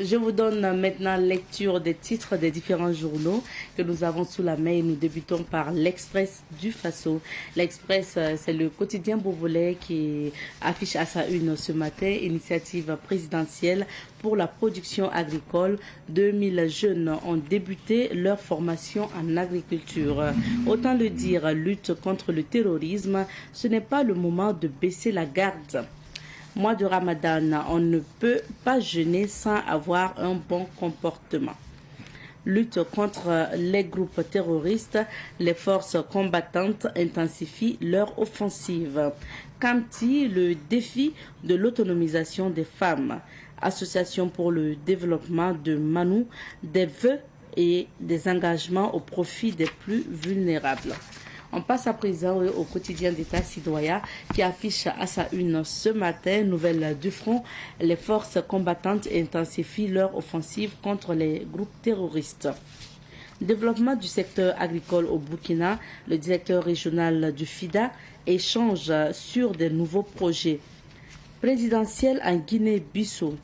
Je vous donne maintenant lecture des titres des différents journaux que nous avons sous la main. Nous débutons par l'Express du Faso. L'Express, c'est le quotidien bourbolais qui affiche à sa une ce matin, initiative présidentielle pour la production agricole. 2000 jeunes ont débuté leur formation en agriculture. Autant le dire, lutte contre le terrorisme, ce n'est pas le moment de baisser la garde. Mois de Ramadan, on ne peut pas jeûner sans avoir un bon comportement. Lutte contre les groupes terroristes, les forces combattantes intensifient leur offensive. Kamti, le défi de l'autonomisation des femmes. Association pour le développement de Manou, des vœux et des engagements au profit des plus vulnérables. On passe à présent au quotidien d'État citoyen qui affiche à sa une ce matin, nouvelle du front, les forces combattantes intensifient leur offensive contre les groupes terroristes. Développement du secteur agricole au Burkina, le directeur régional du FIDA échange sur des nouveaux projets. Présidentiel en Guinée-Bissau,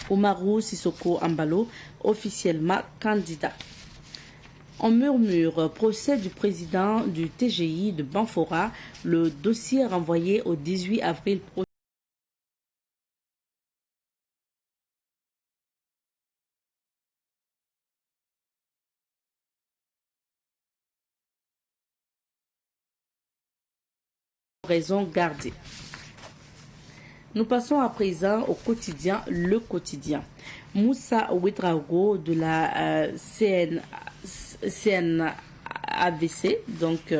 Oumarou Sissoko Embalo, officiellement candidat. On murmure procès du président du TGI de Banfora, le dossier renvoyé au 18 avril prochain. Raison gardée. Nous passons à présent au quotidien, le quotidien. Moussa Ouedraogo de la CNAVC, donc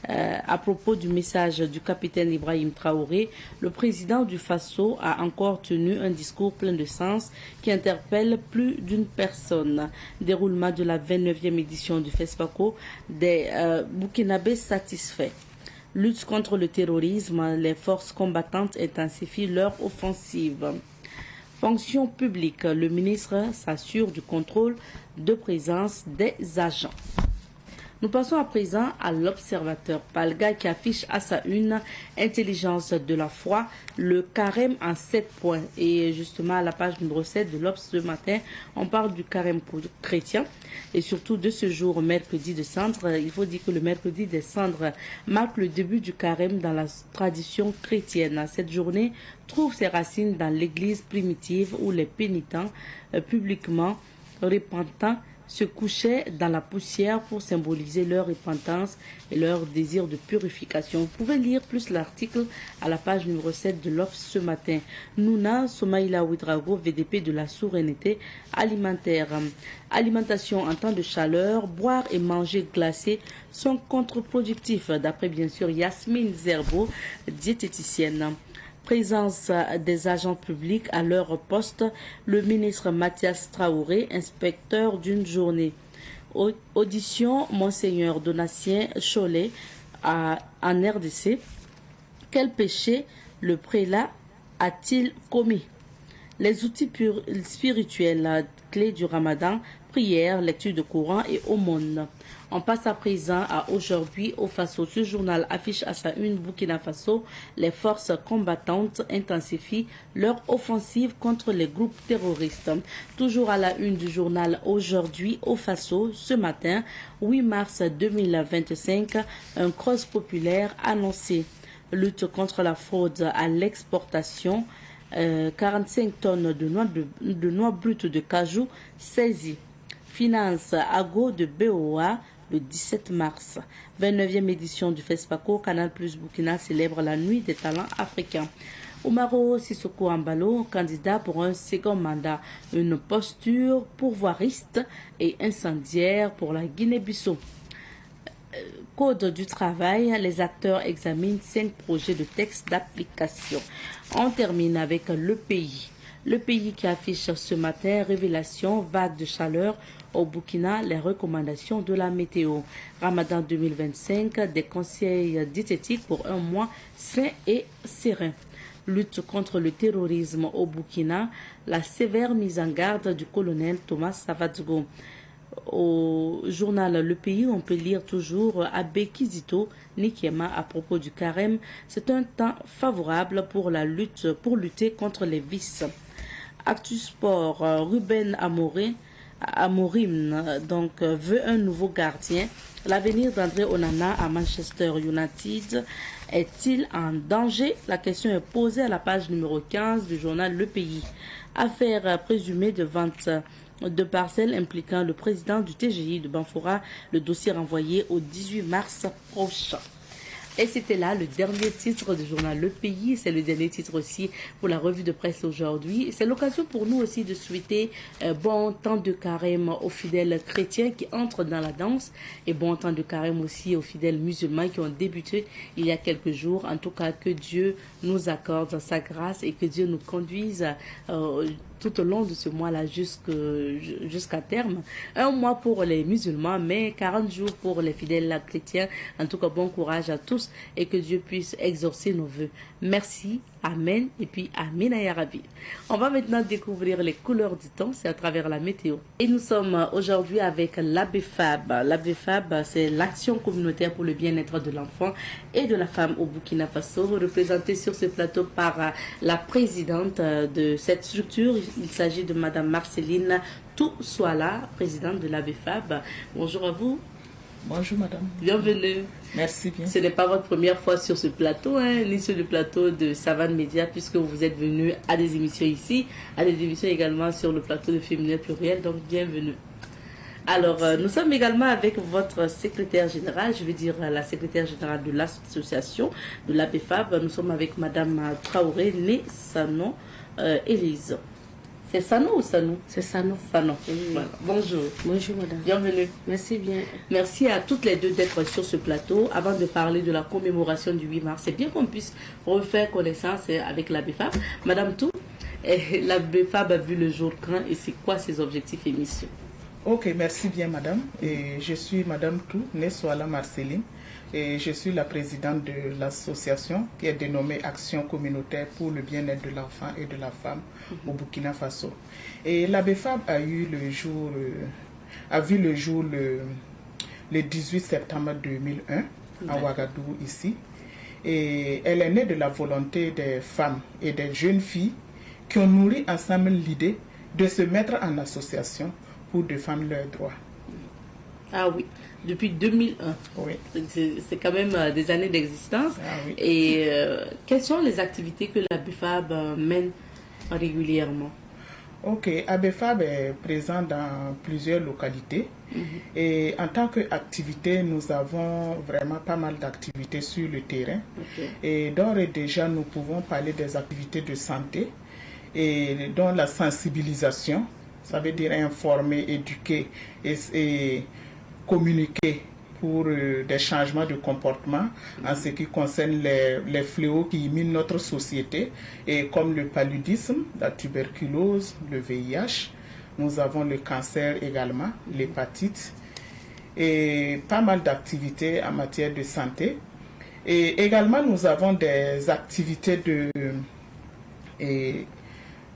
à propos du message du capitaine Ibrahim Traoré, le président du Faso a encore tenu un discours plein de sens qui interpelle plus d'une personne. Déroulement de la 29e édition du FESPACO, des Burkinabés satisfaits. Lutte contre le terrorisme, les forces combattantes intensifient leur offensive. Fonction publique, le ministre s'assure du contrôle de présence des agents. Nous passons à présent à l'observateur Palga qui affiche à sa une intelligence de la foi, le carême en 7 points. Et justement à la page numéro 7 de l'Obs ce matin, on parle du carême chrétien et surtout de ce jour mercredi de Cendres. Il faut dire que le mercredi des Cendres marque le début du carême dans la tradition chrétienne. Cette journée trouve ses racines dans l'église primitive où les pénitents publiquement repentants se couchaient dans la poussière pour symboliser leur repentance et leur désir de purification. Vous pouvez lire plus l'article à la page numéro 7 de l'Obs ce matin. Nouna Somaïla Ouedraogo, VDP de la souveraineté alimentaire. Alimentation en temps de chaleur, boire et manger glacé sont contre-productifs, d'après bien sûr Yasmine Zerbo, diététicienne. Présence des agents publics à leur poste, le ministre Mathias Traoré, inspecteur d'une journée. Audition, Monseigneur Donatien Cholet en RDC. Quel péché le prélat a-t-il commis? Les outils spirituels, clés du Ramadan, prière, lecture de Coran et aumône. On passe à présent à aujourd'hui au Faso. Ce journal affiche à sa une Burkina Faso. Les forces combattantes intensifient leur offensive contre les groupes terroristes. Toujours à la une du journal aujourd'hui au Faso, ce matin, 8 mars 2025, un cross populaire annoncé. Lutte contre la fraude à l'exportation. 45 tonnes de noix brutes de cajou saisies. Finance Ago de BOA le 17 mars. 29e édition du FESPACO, Canal Plus Burkina célèbre la nuit des talents africains. Oumarou Sissoko Embalo, candidat pour un second mandat, une posture pourvoiriste et incendiaire pour la Guinée-Bissau. Code du travail, les acteurs examinent 5 projets de texte d'application. On termine avec le pays. Le pays qui affiche ce matin, révélation, vague de chaleur au Burkina, les recommandations de la météo. Ramadan 2025, des conseils diététiques pour un mois sain et serein. Lutte contre le terrorisme au Burkina, la sévère mise en garde du colonel Thomas Savadgo. Au journal Le Pays, on peut lire toujours Abbé Kizito Nikema à propos du carême. C'est un temps favorable pour lutter contre les vices. Actu Sport, Ruben Amorim veut un nouveau gardien. L'avenir d'André Onana à Manchester United est-il en danger? La question est posée à la page numéro 15 du journal Le Pays. Affaire présumée de vente de parcelles impliquant le président du TGI de Banfora, le dossier renvoyé au 18 mars prochain. Et c'était là le dernier titre du journal Le Pays. C'est le dernier titre aussi pour la revue de presse aujourd'hui. C'est l'occasion pour nous aussi de souhaiter bon temps de carême aux fidèles chrétiens qui entrent dans la danse et bon temps de carême aussi aux fidèles musulmans qui ont débuté il y a quelques jours. En tout cas, que Dieu nous accorde sa grâce et que Dieu nous conduise tout au long de ce mois-là jusqu'à terme. Un mois pour les musulmans, mais 40 jours pour les fidèles chrétiens. En tout cas, bon courage à tous et que Dieu puisse exaucer nos vœux. Merci, Amen et puis Amen ya Rabbi. On va maintenant découvrir les couleurs du temps, c'est à travers la météo. Et nous sommes aujourd'hui avec l'ABFAB. L'ABFAB, c'est l'action communautaire pour le bien-être de l'enfant et de la femme au Burkina Faso, représentée sur ce plateau par la présidente de cette structure. Il s'agit de Madame Marceline Toussouala, présidente de l'ABFAB. Bonjour à vous. Bonjour madame. Bienvenue. Merci bien. Ce n'est pas votre première fois sur ce plateau, ni sur le plateau de Savane Média, puisque vous êtes venu à des émissions ici, à des émissions également sur le plateau de Féminin Pluriel, donc bienvenue. Alors, nous sommes également avec votre secrétaire générale, je veux dire la secrétaire générale de l'association de l'ABFAB. Nous sommes avec Madame Traoré, née Sano Élise. C'est Sano ou Sanou? C'est Sano. Sano. Oui. Voilà. Bonjour. Bonjour madame. Bienvenue. Merci bien. Merci à toutes les deux d'être sur ce plateau. Avant de parler de la commémoration du 8 mars, c'est bien qu'on puisse refaire connaissance avec l'ABFAB. Madame Tou, l'ABFAB a vu le jour quand et c'est quoi ses objectifs et missions? Ok, merci bien madame. Et je suis Madame Tou, Nessoala Marceline. Et je suis la présidente de l'association qui est dénommée Action communautaire pour le bien-être de l'enfant et de la femme au Burkina Faso. Et l'ABFAB a vu le jour le 18 septembre 2001 à Ouagadougou ici. Et elle est née de la volonté des femmes et des jeunes filles qui ont nourri ensemble l'idée de se mettre en association pour défendre leurs droits. Ah oui, depuis 2001. Oui. C'est quand même des années d'existence. Ah oui. Et quelles sont les activités que l'ABFAB mène régulièrement? Ok, ABFAB est présent dans plusieurs localités. Et en tant qu'activité, nous avons vraiment pas mal d'activités sur le terrain. Et d'ores et déjà, nous pouvons parler des activités de santé et dont la sensibilisation, ça veut dire informer, éduquer et communiquer pour des changements de comportement en ce qui concerne les fléaux qui minent notre société, et comme le paludisme, la tuberculose, le VIH. Nous avons le cancer également, l'hépatite, et pas mal d'activités en matière de santé. Et également, nous avons des activités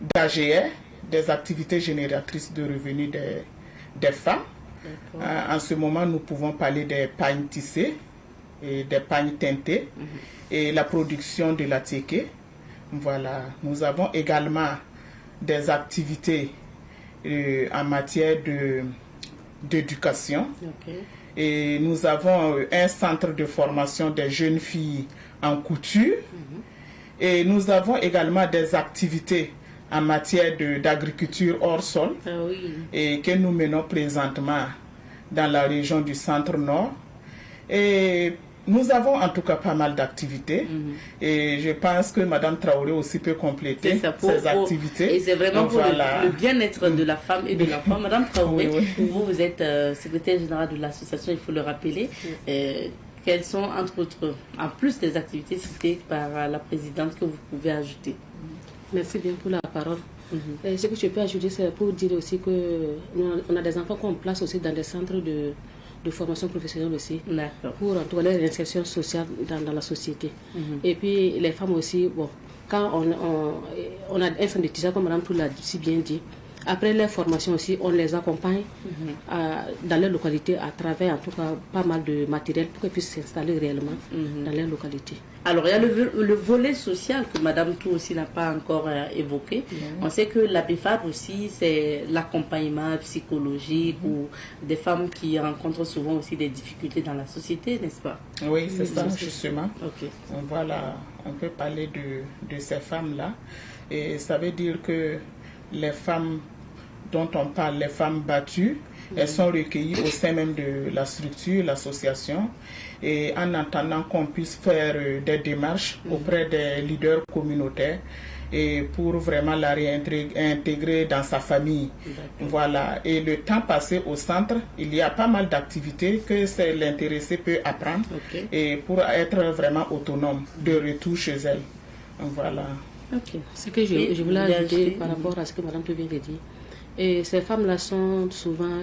d'AGR, des activités génératrices de revenus des femmes. En ce moment, nous pouvons parler des pagnes tissées et des pagnes teintées et la production de la teke. Voilà. Nous avons également des activités en matière d'éducation. Et nous avons un centre de formation des jeunes filles en couture. Et nous avons également des activités en matière d'agriculture hors sol et que nous menons présentement dans la région du centre-nord. Et nous avons en tout cas pas mal d'activités et je pense que Madame Traoré aussi peut compléter ces activités. Et c'est vraiment pour le bien-être de la femme et de l'enfant. Madame Traoré, vous êtes secrétaire générale de l'association, il faut le rappeler. Quelles sont, entre autres, en plus des activités citées par la présidente, que vous pouvez ajouter? Merci bien pour la parole. Ce que je peux ajouter, c'est pour dire aussi que on a des enfants qu'on place aussi dans des centres de formation professionnelle aussi, pour en tout cas leur insertion sociale dans la société. Et puis les femmes aussi, bon, quand on a un centre de tissage, comme Madame Tout l'a si bien dit, Après les formations aussi, on les accompagne dans les localités à travers en tout cas pas mal de matériel pour qu'ils puissent s'installer réellement dans les localités. Alors, il y a le volet social que Madame Tou aussi n'a pas encore évoqué. On sait que l'ABFAB aussi, c'est l'accompagnement psychologique ou des femmes qui rencontrent souvent aussi des difficultés dans la société, n'est-ce pas? Oui, c'est ça, justement. Okay. Voilà, on peut parler de ces femmes-là. Et ça veut dire que les femmes dont on parle, les femmes battues, elles sont recueillies au sein même de la structure, l'association, et en attendant qu'on puisse faire des démarches auprès des leaders communautaires et pour vraiment la réintégrer dans sa famille. Voilà. Et le temps passé au centre, il y a pas mal d'activités que l'intéressé peut apprendre et pour être vraiment autonome de retour chez elle. Voilà. Ce que je voulais ajouter par rapport à ce que Madame Tou vient de dire. Et ces femmes-là sont souvent,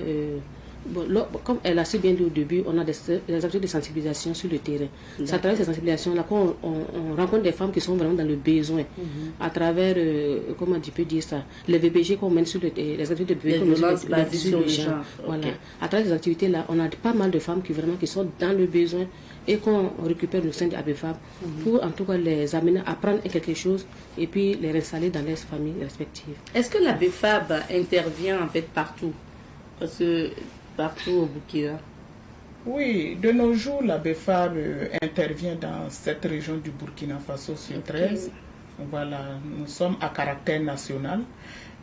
comme elle a si bien dit au début, on a des activités de sensibilisation sur le terrain. C'est à travers ces sensibilisations-là qu'on rencontre des femmes qui sont vraiment dans le besoin. À travers, comment tu peux dire ça, les VBG qu'on mène sur les activités de bébé, les violences basées sur le genre. Voilà. À travers ces activités-là, on a pas mal de femmes qui sont dans le besoin et qu'on récupère le sein de ABFAB pour en tout cas les amener à apprendre quelque chose et puis les réinstaller dans leurs familles respectives. Est-ce que l'ABFAB intervient en fait partout? Parce que partout au Burkina. Oui, de nos jours, l'ABFAB intervient dans cette région du Burkina Faso sur 13. Voilà, nous sommes à caractère national,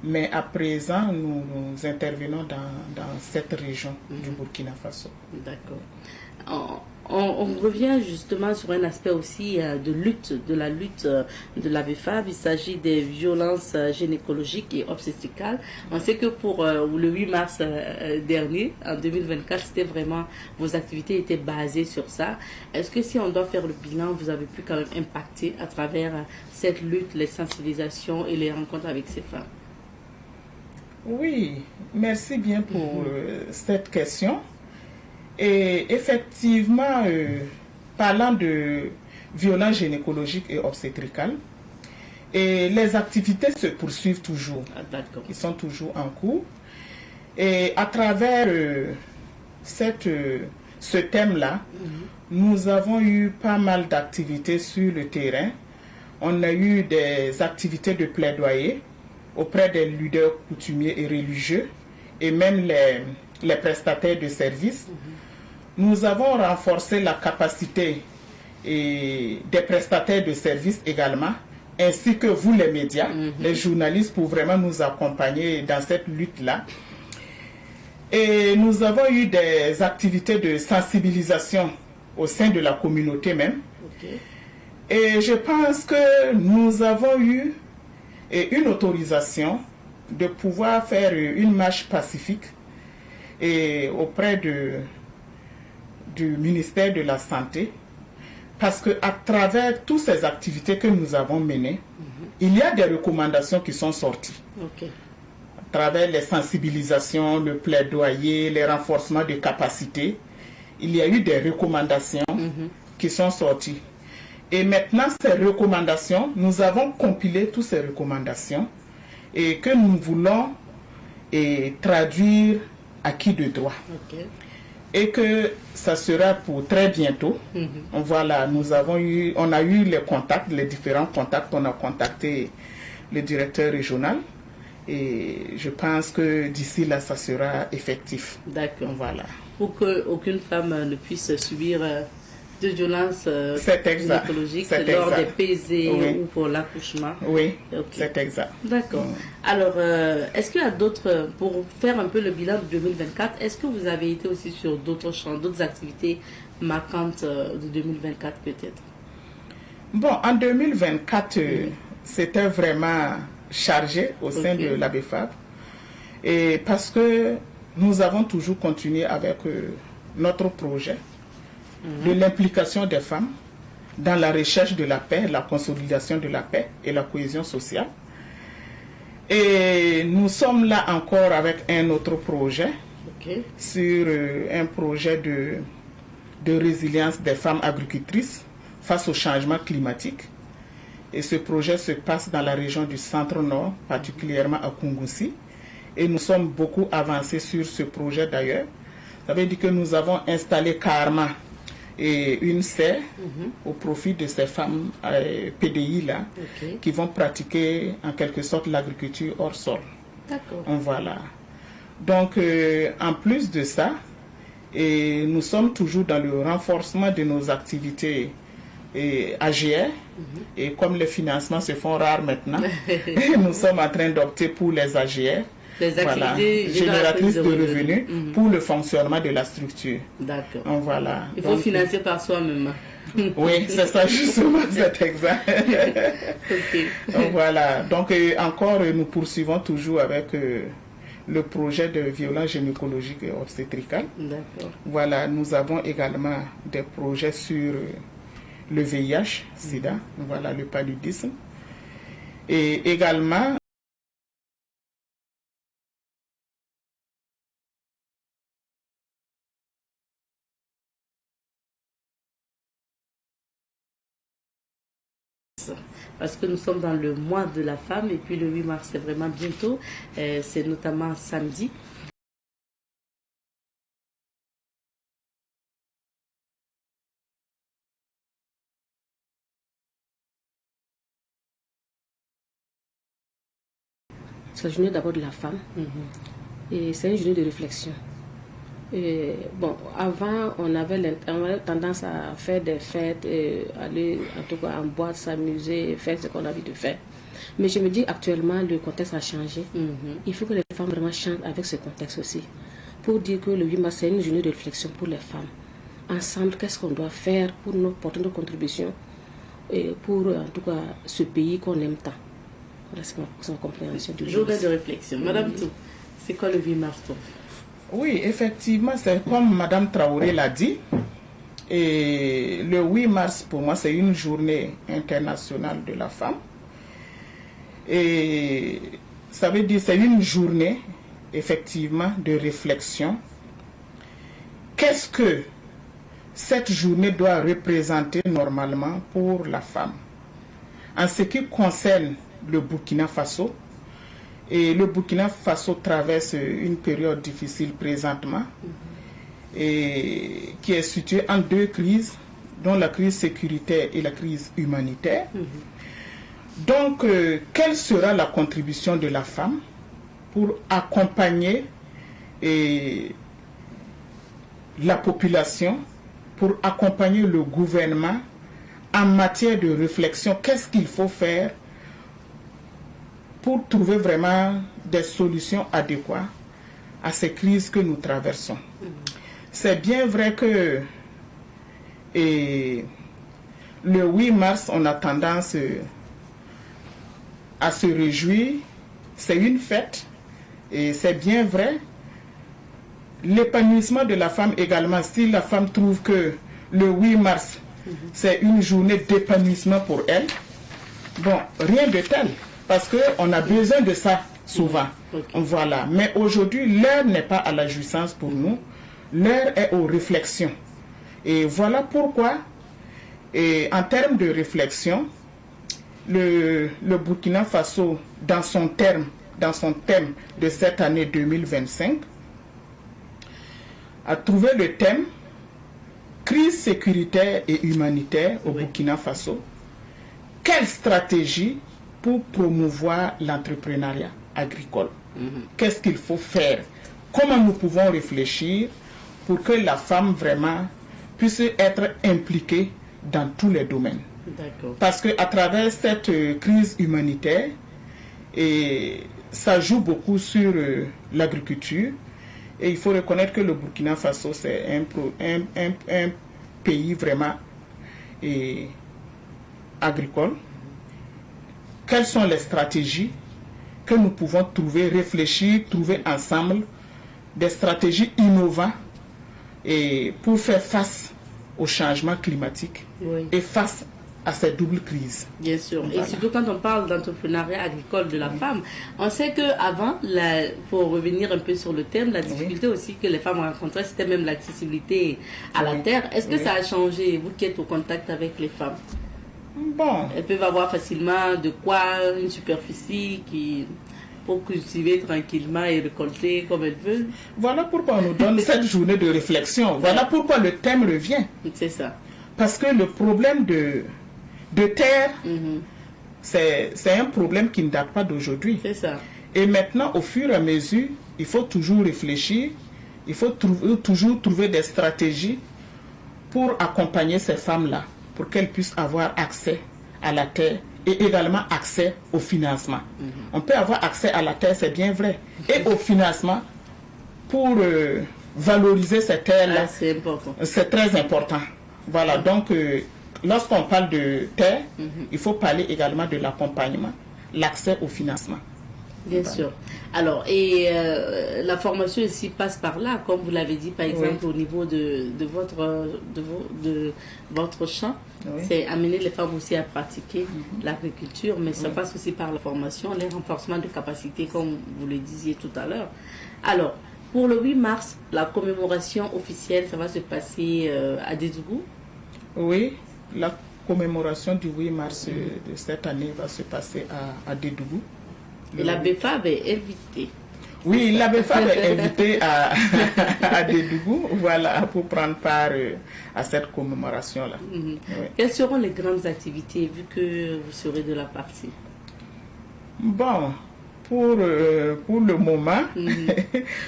mais à présent, nous intervenons dans cette région du Burkina Faso. D'accord. On revient justement sur un aspect aussi de la lutte de l'ABFAB. Il s'agit des violences gynécologiques et obstétricales. On sait que pour le 8 mars dernier, en 2024, c'était vraiment, vos activités étaient basées sur ça. Est-ce que si on doit faire le bilan, vous avez pu quand même impacter à travers cette lutte, les sensibilisations et les rencontres avec ces femmes? Oui, merci bien pour cette question. Et effectivement, parlant de violences gynécologiques et obstétricales, et les activités se poursuivent toujours. Ils sont toujours en cours. Et à travers ce thème-là, nous avons eu pas mal d'activités sur le terrain. On a eu des activités de plaidoyer auprès des leaders coutumiers et religieux et même les prestataires de services. Nous avons renforcé la capacité des prestataires de services également, ainsi que vous les médias, les journalistes, pour vraiment nous accompagner dans cette lutte-là. Et nous avons eu des activités de sensibilisation au sein de la communauté même. Et je pense que nous avons eu une autorisation de pouvoir faire une marche pacifique auprès du ministère de la Santé, parce qu'à travers toutes ces activités que nous avons menées, il y a des recommandations qui sont sorties. À travers les sensibilisations, le plaidoyer, les renforcements de capacités, il y a eu des recommandations qui sont sorties. Et maintenant, ces recommandations, nous avons compilé toutes ces recommandations et que nous voulons traduire acquis de droit. Et que ça sera pour très bientôt. Voilà, on a eu les contacts, les différents contacts. On a contacté le directeur régional et je pense que d'ici là, ça sera effectif. D'accord. Voilà. Pour qu'aucune femme ne puisse subir de violences gynécologiques lors des PZ ou pour l'accouchement. Oui, c'est exact. D'accord. Alors, est-ce qu'il y a d'autres, pour faire un peu le bilan de 2024, est-ce que vous avez été aussi sur d'autres champs, d'autres activités marquantes de 2024 peut-être? Bon, en 2024, c'était vraiment chargé au sein de l'ABFAB. Et parce que nous avons toujours continué avec notre projet de l'implication des femmes dans la recherche de la paix, la consolidation de la paix et la cohésion sociale. Et nous sommes là encore avec un autre projet sur un projet de résilience des femmes agricultrices face au changement climatique. Et ce projet se passe dans la région du centre-nord, particulièrement à Kungoussi. et nous sommes beaucoup avancés sur ce projet d'ailleurs. Ça veut dire que nous avons installé carrément une serre au profit de ces femmes PDI là, qui vont pratiquer en quelque sorte l'agriculture hors sol. D'accord. Voilà. Donc, en plus de ça, nous sommes toujours dans le renforcement de nos activités AGR. Et comme les financements se font rares maintenant, nous sommes en train d'opter pour les AGR. Les activités génératrices de revenus pour le fonctionnement de la structure. D'accord. Voilà. Il faut financer par soi-même. Oui, c'est ça justement, c'est exact. Voilà. Donc encore, nous poursuivons toujours avec le projet de violence gynécologique et obstétricale. D'accord. Voilà, nous avons également des projets sur le VIH, SIDA, voilà, le paludisme. Et également, parce que nous sommes dans le mois de la femme et puis le 8 mars c'est vraiment bientôt, c'est notamment samedi. C'est la journée d'abord de la femme et c'est une journée de réflexion. Et bon, avant, on avait tendance à faire des fêtes, aller en tout cas en boîte, s'amuser, faire ce qu'on a envie de faire. Mais je me dis actuellement, le contexte a changé. Il faut que les femmes vraiment changent avec ce contexte aussi. Pour dire que le 8 mars, c'est une journée de réflexion pour les femmes. Ensemble, qu'est-ce qu'on doit faire pour porter nos contributions et pour en tout cas ce pays qu'on aime tant. Voilà, c'est ma compréhension du jour. Journée de réflexion. Madame Tou, c'est quoi le 8 mars pour vous? Oui, effectivement, c'est comme Madame Traoré l'a dit. Et le 8 mars, pour moi, c'est une journée internationale de la femme. Et ça veut dire c'est une journée, effectivement, de réflexion. Qu'est-ce que cette journée doit représenter normalement pour la femme? En ce qui concerne le Burkina Faso, et le Burkina Faso traverse une période difficile présentement, et qui est située en deux crises, dont la crise sécuritaire et la crise humanitaire. Donc, quelle sera la contribution de la femme pour accompagner la population, pour accompagner le gouvernement en matière de réflexion? Qu'est-ce qu'il faut faire pour trouver vraiment des solutions adéquates à ces crises que nous traversons? C'est bien vrai que le 8 mars, on a tendance à se réjouir. C'est une fête et c'est bien vrai. L'épanouissement de la femme également, si la femme trouve que le 8 mars, c'est une journée d'épanouissement pour elle, bon, rien de tel, parce qu'on a besoin de ça souvent. Voilà. Mais aujourd'hui, l'heure n'est pas à la jouissance pour nous, l'heure est aux réflexions. Et voilà pourquoi, en termes de réflexion, le Burkina Faso, dans son thème de cette année 2025, a trouvé le thème crise sécuritaire et humanitaire au Burkina Faso. Quelle stratégie pour promouvoir l'entrepreneuriat agricole? Qu'est-ce qu'il faut faire? Comment nous pouvons réfléchir pour que la femme vraiment puisse être impliquée dans tous les domaines? Parce qu'à travers cette crise humanitaire, ça joue beaucoup sur l'agriculture. Et il faut reconnaître que le Burkina Faso, c'est un pays vraiment agricole. Quelles sont les stratégies que nous pouvons trouver, réfléchir, trouver ensemble, des stratégies innovantes pour faire face au changement climatique et face à cette double crise? Bien sûr. Voilà. Et surtout quand on parle d'entrepreneuriat agricole de la femme, on sait qu'avant, pour revenir un peu sur le thème, la difficulté aussi que les femmes rencontraient, c'était même l'accessibilité à la terre. Est-ce que ça a changé, vous qui êtes au contact avec les femmes? Bon. Elles peuvent avoir facilement de quoi, une superficie qui pour cultiver tranquillement et récolter comme elle veut. Voilà pourquoi on nous donne cette journée de réflexion. Voilà pourquoi le thème revient. C'est ça. Parce que le problème de terre, c'est un problème qui ne date pas d'aujourd'hui. C'est ça. Et maintenant, au fur et à mesure, il faut toujours réfléchir, il faut toujours trouver des stratégies pour accompagner ces femmes-là, pour qu'elles puissent avoir accès à la terre et également accès au financement. On peut avoir accès à la terre, c'est bien vrai, et au financement pour valoriser ces terres-là. C'est important. C'est très important. Voilà, donc lorsqu'on parle de terre, il faut parler également de l'accompagnement, l'accès au financement. Bien sûr. Alors, et la formation ici passe par là, comme vous l'avez dit, par exemple, au niveau de votre champ. Oui. C'est amener les femmes aussi à pratiquer l'agriculture, mais ça passe aussi par la formation, les renforcements de capacités, comme vous le disiez tout à l'heure. Alors, pour le 8 mars, la commémoration officielle, ça va se passer à Dédougou? Oui, la commémoration du 8 mars de cette année va se passer à Dédougou. La BFAB est invitée. Oui, la BFAB est invitée à Dédougou, voilà, pour prendre part à cette commémoration-là. Oui. Quelles seront les grandes activités, vu que vous serez de la partie? Bon, pour le moment,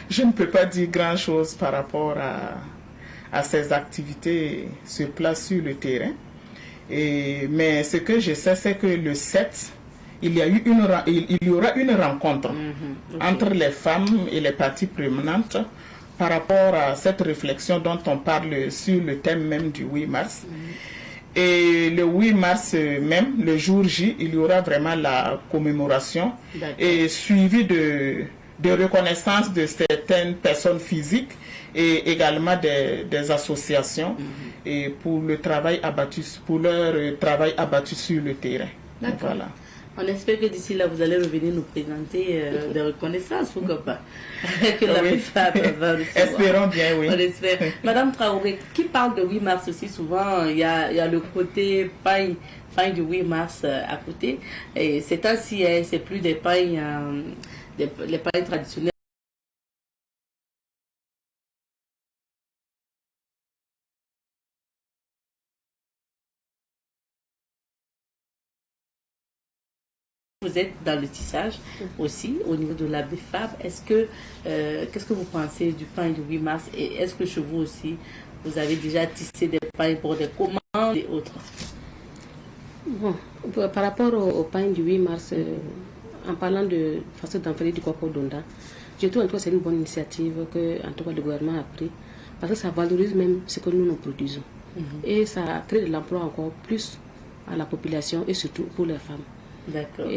je ne peux pas dire grand-chose par rapport à ces activités sur place, sur le terrain. Mais ce que je sais, c'est que le 7, il y aura une rencontre entre les femmes et les parties prenantes par rapport à cette réflexion dont on parle sur le thème même du 8 mars. Et le 8 mars même, le jour J, il y aura vraiment la commémoration et suivi de reconnaissance de certaines personnes physiques et également des associations et pour leur travail abattu sur le terrain. Voilà. On espère que d'ici là, vous allez revenir nous présenter des reconnaissances, pourquoi pas, que la BFAB va recevoir. Espérons bien, oui. On espère. Madame Traoré, qui parle de 8 mars aussi, souvent, il y a le côté paille du 8 mars à côté. Et c'est ainsi, c'est plus des pailles, les pailles traditionnelles. Vous êtes dans le tissage aussi au niveau de la BFAB. Qu'est-ce que vous pensez du pain du 8 mars et est-ce que chez vous aussi vous avez déjà tissé des pains pour des commandes et autres? Bon, par rapport au pain du 8 mars, en parlant de façon d'enfler du Koko Donda, je trouve en tout cas c'est une bonne initiative que en tout cas le gouvernement a pris parce que ça valorise même ce que nous produisons et ça crée de l'emploi encore plus à la population et surtout pour les femmes. D'accord.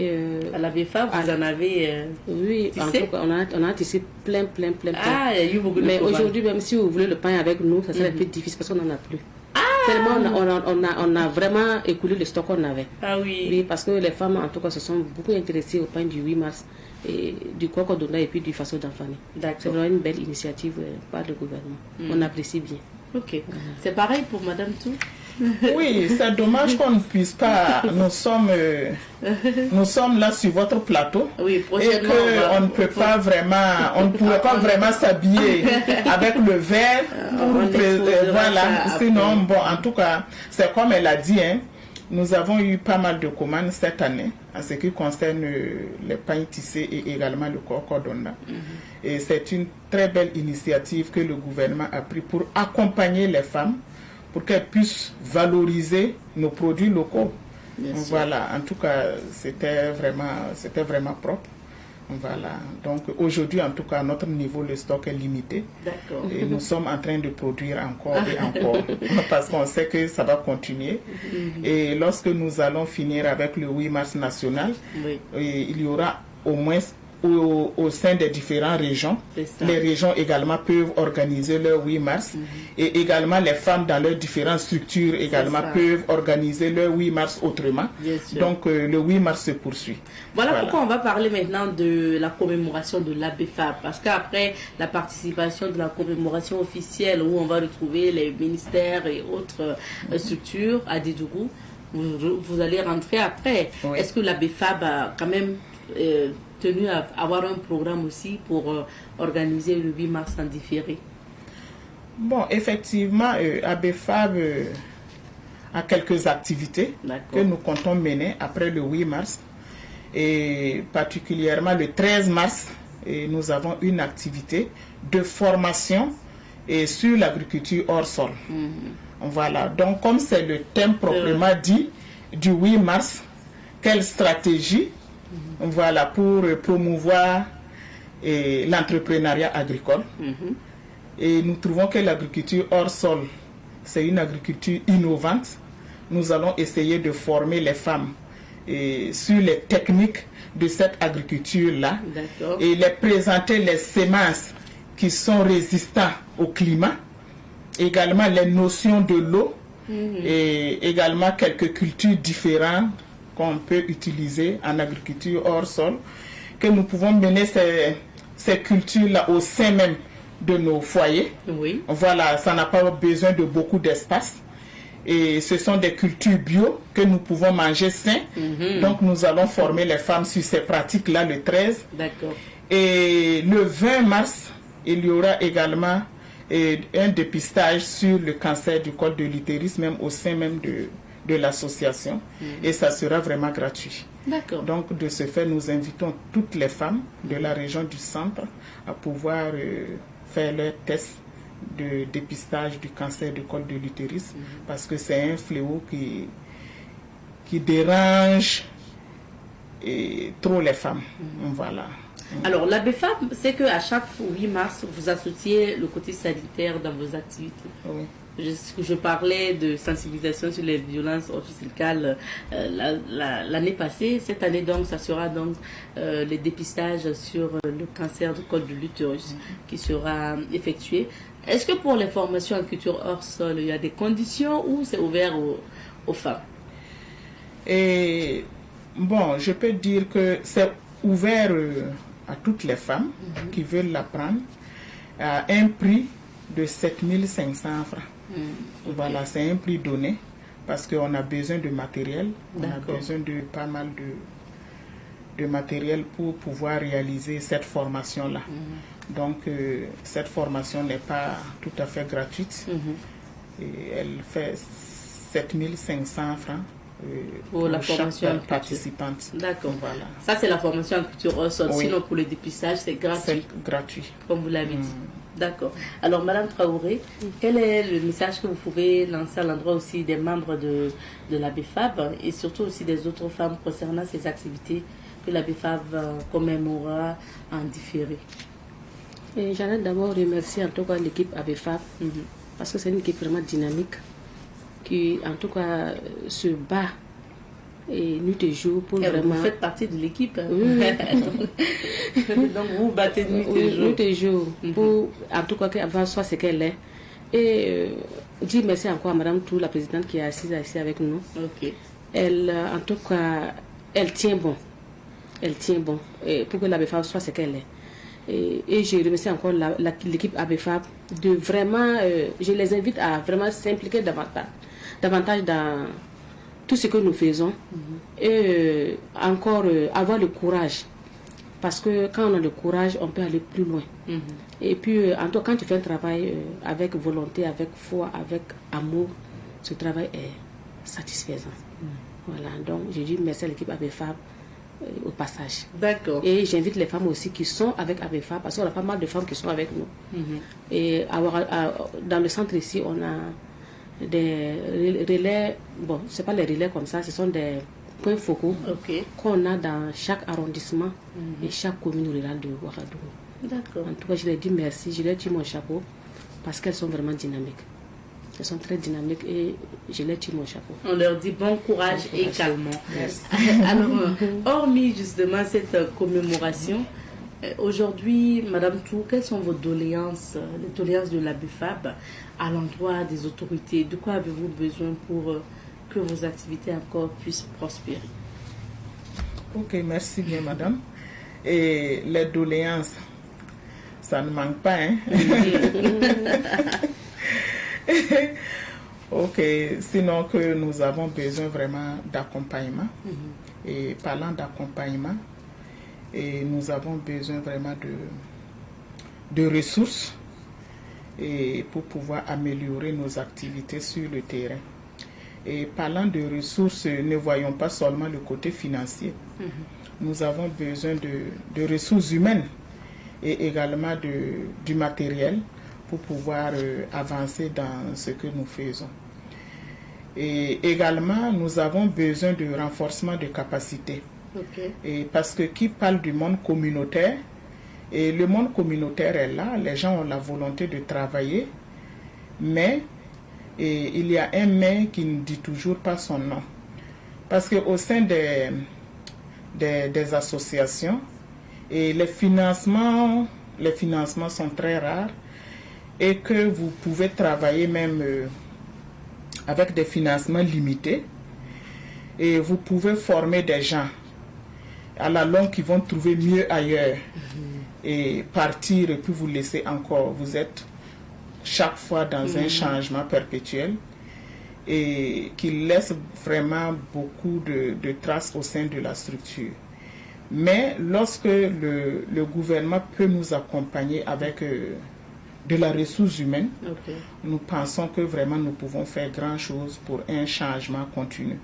À la BFAB, vous en avez oui, en tout cas, on a tissé plein. Ah, il y a eu beaucoup de mais aujourd'hui, même si vous voulez le pain avec nous, ça serait un peu difficile parce qu'on n'en a plus. Tellement on a vraiment écoulé le stock qu'on avait. Ah oui. Oui, parce que les femmes, en tout cas, se sont beaucoup intéressées au pain du 8 mars, et du Koko Donda et puis du Faso d'Anfani. C'est vraiment une belle initiative par le gouvernement. On apprécie bien. Ok. C'est pareil pour Madame Tou? Oui, c'est dommage qu'on ne puisse pas. Nous sommes là sur votre plateau et qu'on ne peut pas vraiment, on ne pourrait pas vraiment s'habiller avec le verre. Voilà. Sinon, bon, en tout cas, c'est comme elle a dit, hein, nous avons eu pas mal de commandes cette année en ce qui concerne les pains tissés et également le Koko Donda. Et c'est une très belle initiative que le gouvernement a prise pour accompagner les femmes, pour qu'elles puissent valoriser nos produits locaux. Voilà, en tout cas, c'était vraiment propre. Voilà, donc aujourd'hui, en tout cas, à notre niveau, le stock est limité. D'accord. Et nous sommes en train de produire encore et encore, parce qu'on sait que ça va continuer. Et lorsque nous allons finir avec le 8 mars national, il y aura au moins au sein des différentes régions. Les régions également peuvent organiser leur 8 mars et également les femmes dans leurs différentes structures également peuvent organiser leur 8 mars autrement. Donc le 8 mars se poursuit. Voilà pourquoi on va parler maintenant de la commémoration de la BFAB, parce qu'après la participation de la commémoration officielle où on va retrouver les ministères et autres structures à Dédougou, vous allez rentrer après. Est-ce que la BFAB a quand même tenu à avoir un programme aussi pour organiser le 8 mars en différé? Bon, effectivement, ABFAB a quelques activités que nous comptons mener après le 8 mars. Et particulièrement le 13 mars, nous avons une activité de formation sur l'agriculture hors sol. Voilà, donc comme c'est le thème proprement dit du 8 mars, quelle stratégie voilà, pour promouvoir l'entrepreneuriat agricole. Et nous trouvons que l'agriculture hors sol, c'est une agriculture innovante. Nous allons essayer de former les femmes sur les techniques de cette agriculture-là et les présenter les semences qui sont résistantes au climat, également les notions de l'eau et également quelques cultures différentes qu'on peut utiliser en agriculture hors sol, que nous pouvons mener ces cultures-là au sein même de nos foyers. Voilà, ça n'a pas besoin de beaucoup d'espace. Et ce sont des cultures bio que nous pouvons manger sain. Donc nous allons former les femmes sur ces pratiques-là le 13. Et le 20 mars, il y aura également un dépistage sur le cancer du col de l'utérus, même au sein même de l'association. Et ça sera vraiment gratuit. Donc de ce fait, nous invitons toutes les femmes de la région du centre à pouvoir faire leur test de dépistage du cancer du col de l'utérus, parce que c'est un fléau qui dérange trop les femmes. Voilà. Alors, l'ABFAB, c'est qu'à chaque 8 mars, vous associez le côté sanitaire dans vos activités. Je parlais de sensibilisation sur les violences obstétricales l'année passée. Cette année, donc, ça sera donc les dépistages sur le cancer du col de l'utérus qui sera effectué. Est-ce que pour les formations en culture hors sol, il y a des conditions ou c'est ouvert aux femmes? Et bon, je peux dire que c'est ouvert à toutes les femmes qui veulent l'apprendre à un prix de 7 500 francs. Voilà, c'est un prix donné parce qu'on a besoin de matériel, on a besoin de pas mal de matériel pour pouvoir réaliser cette formation-là. Donc, cette formation n'est pas tout à fait gratuite. Et elle fait 7 500 francs pour la formation participante. D'accord. Voilà. Ça, c'est la formation en culture hors sol. Sinon, pour le dépistage, c'est gratuit. C'est gratuit. Comme vous l'avez dit. D'accord. Alors, Madame Traoré, quel est le message que vous pouvez lancer à l'endroit aussi des membres de l'ABFAB et surtout aussi des autres femmes concernant ces activités que l'ABFAB commémorera en différé? J'aimerais d'abord remercier en tout cas l'équipe ABFAB parce que c'est une équipe vraiment dynamique qui en tout cas se bat et nuit et jour pour vraiment... Vous faites partie de l'équipe. Donc vous battez nuit et jour. Pour en tout cas qu'elle soit ce qu'elle est. Et dire merci encore à Madame Tou, la présidente qui est assise ici avec nous. Elle, en tout cas, elle tient bon. Elle tient bon pour que l'ABFAB soit ce qu'elle est. Et je remercie encore l'équipe ABFAB de vraiment, je les invite à vraiment s'impliquer davantage dans tout ce que nous faisons et encore avoir le courage, parce que quand on a le courage on peut aller plus loin. Et puis en tout cas quand tu fais un travail avec volonté, avec foi, avec amour, ce travail est satisfaisant. Voilà, donc je dis merci à l'équipe ABFAB au passage. D'accord. Et j'invite les femmes aussi qui sont avec ABFAB, parce qu'on a pas mal de femmes qui sont avec nous. Et dans le centre ici, on a des relais, bon, c'est pas les relais comme ça, ce sont des points focaux qu'on a dans chaque arrondissement et chaque commune rurale de Ouagadougou. D'accord. En tout cas, je leur dis merci, je leur tire mon chapeau parce qu'elles sont vraiment dynamiques. Elles sont très dynamiques et je leur tire mon chapeau. On leur dit bon courage et calmement. Merci. Alors, hormis justement cette commémoration, aujourd'hui, Madame Tou, quelles sont vos doléances, les doléances de l'ABFAB à l'endroit des autorités? De quoi avez-vous besoin pour que vos activités encore puissent prospérer? Ok, merci bien, Madame. Et les doléances, ça ne manque pas, hein? Ok, sinon que nous avons besoin vraiment d'accompagnement. Et parlant d'accompagnement, Et nous avons besoin vraiment de ressources et pour pouvoir améliorer nos activités sur le terrain. Et parlant de ressources, ne voyons pas seulement le côté financier. Nous avons besoin de ressources humaines et également du matériel pour pouvoir avancer dans ce que nous faisons. Et également, nous avons besoin de renforcement de capacités. Et parce que qui parle du monde communautaire, et le monde communautaire est là, les gens ont la volonté de travailler, mais il y a un mais qui ne dit toujours pas son nom. Parce qu'au sein des associations, et les financements sont très rares et que vous pouvez travailler même avec des financements limités et vous pouvez former des gens à la longue qui vont trouver mieux ailleurs et partir et puis vous laisser encore. Vous êtes chaque fois dans un changement perpétuel et qui laisse vraiment beaucoup de traces au sein de la structure. Mais lorsque le gouvernement peut nous accompagner avec de la ressource humaine, nous pensons que vraiment nous pouvons faire grand chose pour un changement continu.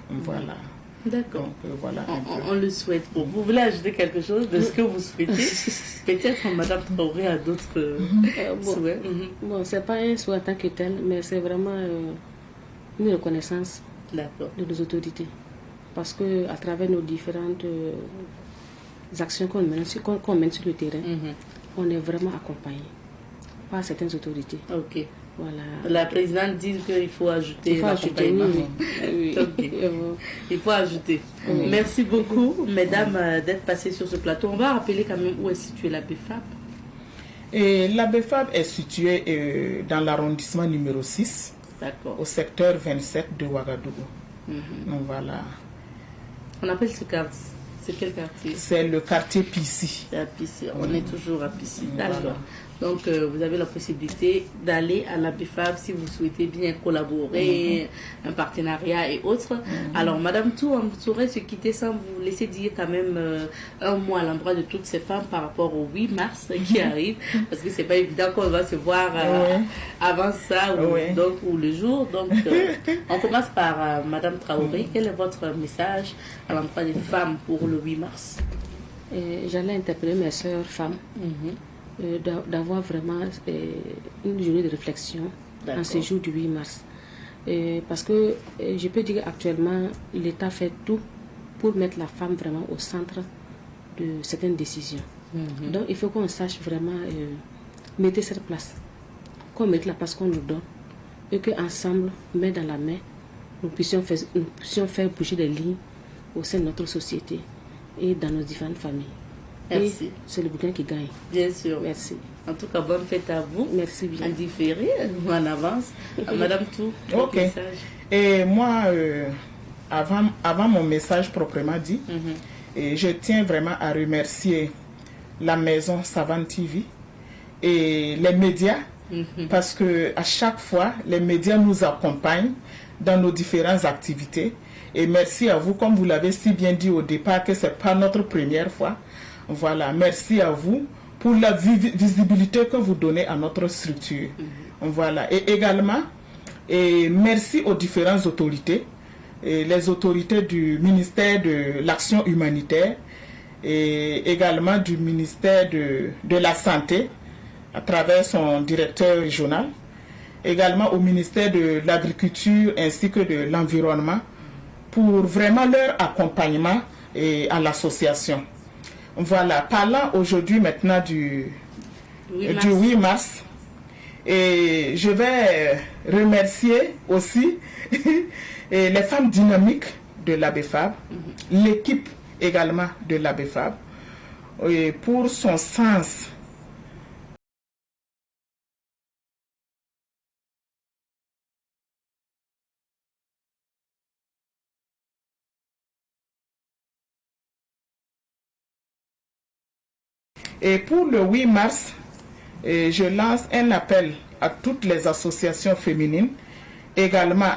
Voilà. D'accord. Donc, voilà on le souhaite. Bon, vous voulez ajouter quelque chose de ce que vous souhaitez? Peut-être Mme Traoré a d'autres souhaits. Bon, c'est pas un souhait en tant que tel, mais c'est vraiment une reconnaissance de nos autorités. Parce que à travers nos différentes actions qu'on mène sur le terrain, on est vraiment accompagné par certaines autorités. Ok. Voilà. La présidente dit qu'il faut ajouter. Il faut ajouter, oui. Il faut ajouter. Merci beaucoup, mesdames, d'être passées sur ce plateau. On va rappeler quand même où est située la BEFAB. Et la BEFAB est située dans l'arrondissement numéro 6, au secteur 27 de Ouagadougou. Donc voilà. On appelle ce quartier. C'est quel quartier? C'est le quartier Pissi. C'est à Pissi. On est toujours à Pissi. D'accord. Voilà. Donc, vous avez la possibilité d'aller à la BEFAB si vous souhaitez bien collaborer, un partenariat et autres. Alors, Madame Tou, on saurait se quitter sans vous laisser dire quand même un mot à l'endroit de toutes ces femmes par rapport au 8 mars qui arrive, parce que c'est pas évident qu'on va se voir avant ça ou le jour. Donc, on commence par Madame Traoré. Quel est votre message à l'endroit des femmes pour le 8 mars? J'allais interpeller mes sœurs femmes. D'avoir vraiment une journée de réflexion en ce jour du 8 mars. Parce que je peux dire qu'actuellement, l'État fait tout pour mettre la femme vraiment au centre de certaines décisions. Donc, il faut qu'on sache vraiment mettre cette place, qu'on mette la place qu'on nous donne, et qu'ensemble, main dans la main, nous puissions faire bouger les lignes au sein de notre société et dans nos différentes familles. Merci. C'est le bouquin qui gagne. Bien sûr. Merci. En tout cas, bonne fête à vous. Merci bien. En différé, en avance. Madame Tou, ok. Message. Et moi, avant mon message proprement dit, et je tiens vraiment à remercier la maison Savane TV et les médias, parce que à chaque fois, les médias nous accompagnent dans nos différentes activités. Et merci à vous, comme vous l'avez si bien dit au départ, que ce n'est pas notre première fois. Voilà, merci à vous pour la visibilité que vous donnez à notre structure. Voilà, et également, merci aux différentes autorités, les autorités du ministère de l'Action humanitaire et également du ministère de la Santé à travers son directeur régional, également au ministère de l'Agriculture ainsi que de l'Environnement pour vraiment leur accompagnement à l'association. Voilà, parlant aujourd'hui maintenant du 8 mars, et je vais remercier aussi les femmes dynamiques de la BEFAB, l'équipe également de la BEFAB, pour son sens Et pour le 8 mars, je lance un appel à toutes les associations féminines, également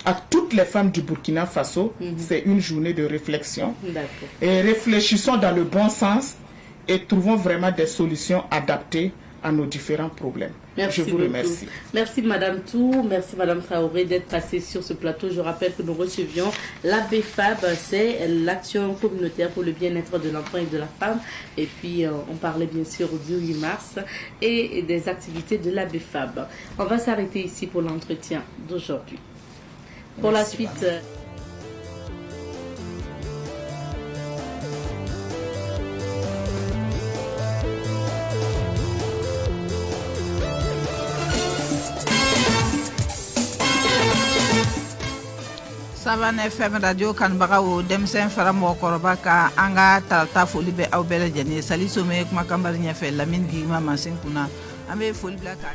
à toutes les femmes du Burkina Faso, c'est une journée de réflexion. Et réfléchissons dans le bon sens et trouvons vraiment des solutions adaptées à nos différents problèmes. Merci Je vous beaucoup. remercie. Merci Madame Tou, merci Madame Traoré d'être passée sur ce plateau. Je rappelle que nous recevions l'ABFAB, c'est l'action communautaire pour le bien-être de l'enfant et de la femme. Et puis on parlait bien sûr du 8 mars et des activités de l'ABFAB. On va s'arrêter ici pour l'entretien d'aujourd'hui. Pour la suite... Savan FM radio kanbagaw demsen fara mɔgɔkɔrɔba ka an ka tarata foli bɛ aw bɛɛ lajɛlen sali some kuma kanbari ɲɛfɛ Lamine Gigima mansin kunna an bɛ foli bila ka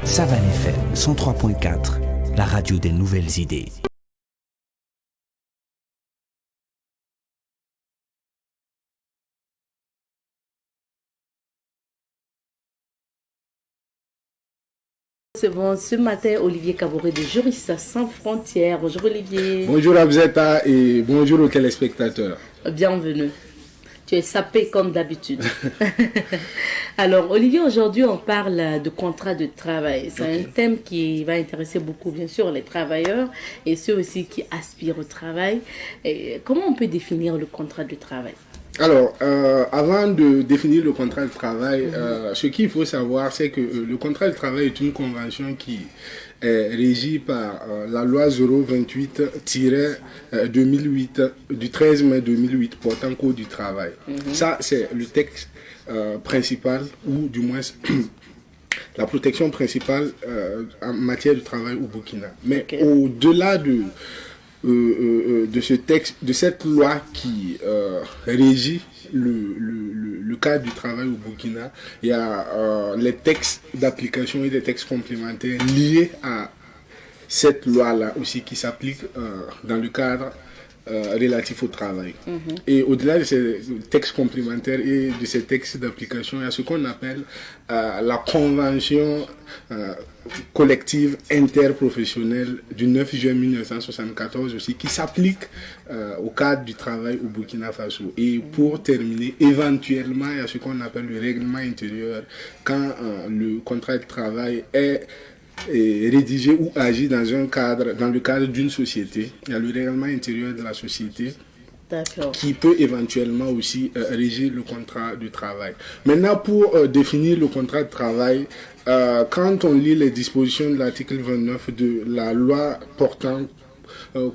Savan FM 103.4 la radio des nouvelles idées. C'est bon, ce matin, Olivier Kaboré de Juristes sans frontières. Bonjour Olivier. Bonjour Abzeta et bonjour aux téléspectateurs. Bienvenue. Tu es sapé comme d'habitude. Alors Olivier, aujourd'hui on parle de contrat de travail. C'est un thème qui va intéresser beaucoup bien sûr les travailleurs et ceux aussi qui aspirent au travail. Et comment on peut définir le contrat de travail ? Alors, avant de définir le contrat de travail, ce qu'il faut savoir, c'est que le contrat de travail est une convention qui est régie par la loi 028-2008 du 13 mai 2008 portant code du travail. Ça, c'est le texte principal, ou du moins la protection principale en matière de travail au Burkina. Mais au-delà de ce texte, de cette loi qui régit le cadre du travail au Burkina, il y a les textes d'application et des textes complémentaires liés à cette loi-là aussi qui s'applique dans le cadre relatif au travail. Et au-delà de ces textes complémentaires et de ces textes d'application, il y a ce qu'on appelle la convention collective interprofessionnelle du 9 juin 1974 aussi, qui s'applique au cadre du travail au Burkina Faso. Et pour terminer, éventuellement, il y a ce qu'on appelle le règlement intérieur quand le contrat de travail est rédigé ou agit dans le cadre d'une société. Il y a le règlement intérieur de la société qui peut éventuellement aussi régir le contrat de travail. Maintenant, pour définir le contrat de travail, quand on lit les dispositions de l'article 29 de la loi portant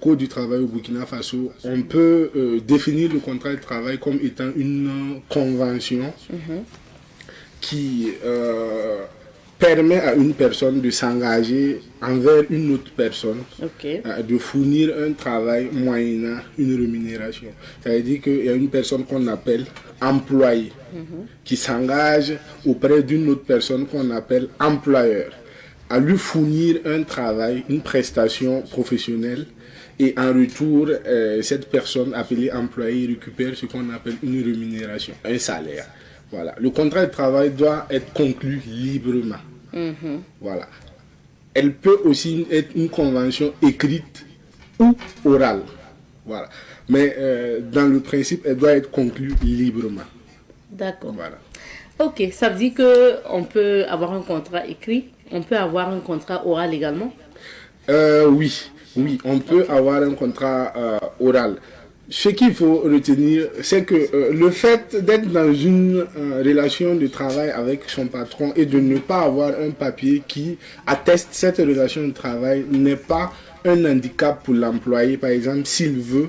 Code du travail au Burkina Faso, on peut définir le contrat de travail comme étant une convention qui permet à une personne de s'engager envers une autre personne, de fournir un travail moyennant une rémunération. Ça veut dire qu'il y a une personne qu'on appelle employé, qui s'engage auprès d'une autre personne qu'on appelle employeur, à lui fournir un travail, une prestation professionnelle, et en retour, cette personne appelée employé récupère ce qu'on appelle une rémunération, un salaire. Voilà. Le contrat de travail doit être conclu librement. Voilà. Elle peut aussi être une convention écrite ou orale. Voilà. Mais dans le principe, elle doit être conclue librement. D'accord. Voilà. Ok, ça veut dire qu'on peut avoir un contrat écrit, on peut avoir un contrat oral également? Oui, on peut avoir un contrat oral. Ce qu'il faut retenir, c'est que le fait d'être dans une relation de travail avec son patron et de ne pas avoir un papier qui atteste cette relation de travail n'est pas un handicap pour l'employé, par exemple, s'il veut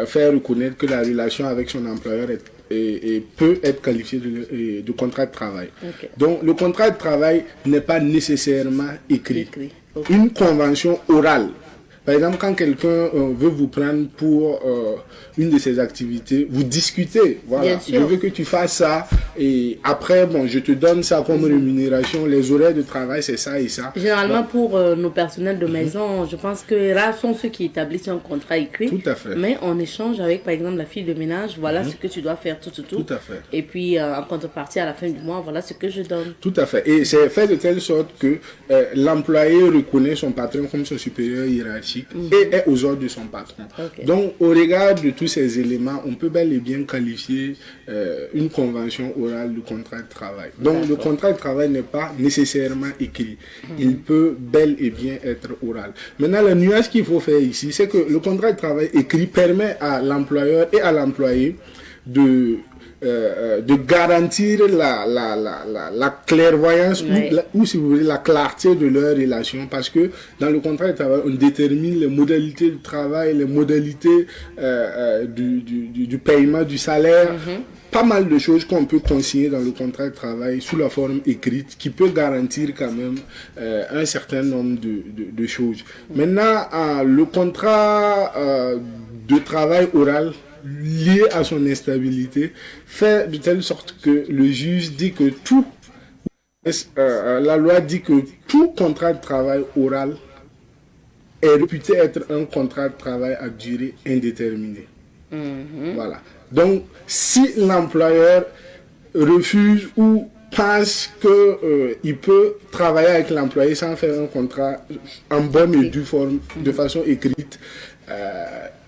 faire reconnaître que la relation avec son employeur peut être qualifiée de contrat de travail. Donc, le contrat de travail n'est pas nécessairement écrit. Une convention orale Par exemple, quand quelqu'un veut vous prendre pour une de ses activités, vous discutez. Voilà. Je veux que tu fasses ça et après, bon, je te donne ça comme rémunération. Les horaires de travail, c'est ça et ça. Généralement, pour nos personnels de maison, je pense que rares sont ceux qui établissent un contrat écrit. Tout à fait. Mais on échange avec, par exemple, la fille de ménage. Voilà ce que tu dois faire, tout. Tout à fait. Et puis, en contrepartie, à la fin du mois, voilà ce que je donne. Tout à fait. Et c'est fait de telle sorte que l'employé reconnaît son patron comme son supérieur hiérarchique et est aux ordres de son patron. Donc, au regard de tous ces éléments, on peut bel et bien qualifier une convention orale de contrat de travail. Donc, le contrat de travail n'est pas nécessairement écrit. Il peut bel et bien être oral. Maintenant, la nuance qu'il faut faire ici, c'est que le contrat de travail écrit permet à l'employeur et à l'employé de garantir la clairvoyance ou si vous voulez la clarté de leur relation, parce que dans le contrat de travail on détermine les modalités du travail, les modalités du paiement du salaire, pas mal de choses qu'on peut consigner dans le contrat de travail sous la forme écrite qui peut garantir quand même un certain nombre de choses. Maintenant, le contrat de travail oral lié à son instabilité fait de telle sorte que le juge dit que la loi dit que tout contrat de travail oral est réputé être un contrat de travail à durée indéterminée. Voilà. Donc, si l'employeur refuse ou pense qu'il peut travailler avec l'employé sans faire un contrat en bonne et due forme, de façon écrite,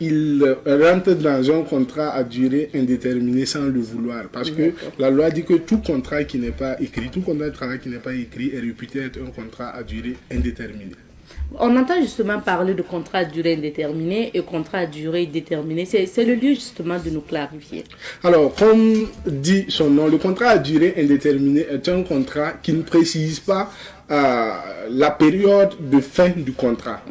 il rentre dans un contrat à durée indéterminée sans le vouloir. Parce que la loi dit que tout contrat qui n'est pas écrit, tout contrat de travail qui n'est pas écrit est réputé être un contrat à durée indéterminée. On entend justement parler de contrat à durée indéterminée et contrat à durée déterminée. C'est le lieu justement de nous clarifier. Alors, comme dit son nom, le contrat à durée indéterminée est un contrat qui ne précise pas la période de fin du contrat.